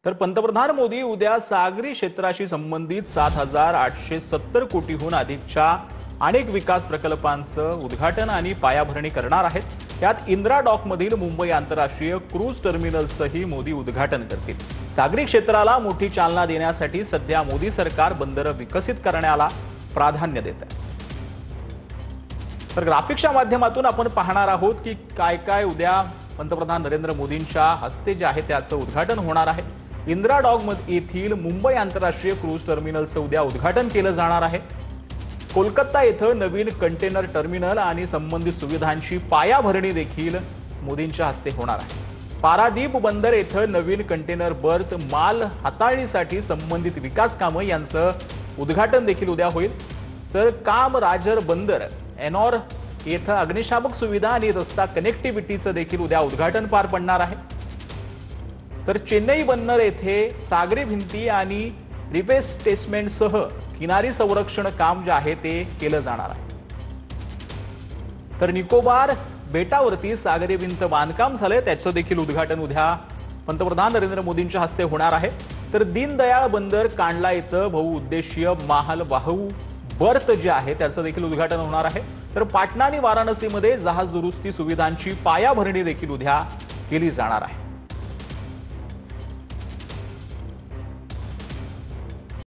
तर पंतप्रधान मोदी उद्या सागरी क्षेत्राशी संबंधित 7,870 कोटीहून अधिकच्या अनेक विकास प्रकल्पांचं उद्घाटन आणि पायाभरणी करणार आहेत। त्यात इंदिरा डॉकमधील मुंबई आंतरराष्ट्रीय क्रूज टर्मिनलचंही मोदी उद्घाटन करतील। सागरी क्षेत्राला मोठी चालना देण्यासाठी सध्या मोदी सरकार बंदरं विकसित करण्याला प्राधान्य देत आहे। तर ग्राफिक्सच्या माध्यमातून आपण पाहणार आहोत की काय काय उद्या पंतप्रधान नरेंद्र मोदींच्या हस्ते जे आहे त्याचं उद्घाटन होणार आहे। इंदिरा डॉक येथील मुंबई आंतरराष्ट्रीय क्रूज टर्मिनलचं उद्या उद्घाटन केलं जाणार आहे। कोलकाता येथे नवीन कंटेनर टर्मिनल आणि संबंधित सुविधांची पायाभरणी देखील मोदींच्या हस्ते होणार आहे। पारादीप बंदर येथे नवीन कंटेनर बर्थ माल हाताळणीसाठी संबंधित विकास कामं यांचं उद्घाटन देखील उद्या होईल। तर कामराजर बंदर एनॉर येथे अग्निशामक सुविधा आणि रस्ता कनेक्टिव्हिटीचं देखील उद्या उद्घाटन पार पडणार आहे। तर चेन्नई बंदर येथे सागरी भिंती आणि रिफेस्टेसमेंटसह किनारी संरक्षण काम जे आहे ते केलं जाणार आहे। तर निकोबार बेटावरती सागरी भिंत बांधकाम झालंय त्याचं देखील उद्घाटन उद्या पंतप्रधान नरेंद्र मोदींच्या हस्ते होणार आहे। तर दीनदयाळ बंदर कांडला येथे बहुउद्देशीय मालवाहू बर्थ जे आहे त्याचं देखील उद्घाटन होणार आहे। तर पाटणा आणि वाराणसीमध्ये जहाज दुरुस्ती सुविधांची पायाभरणी देखील उद्या केली जाणार आहे।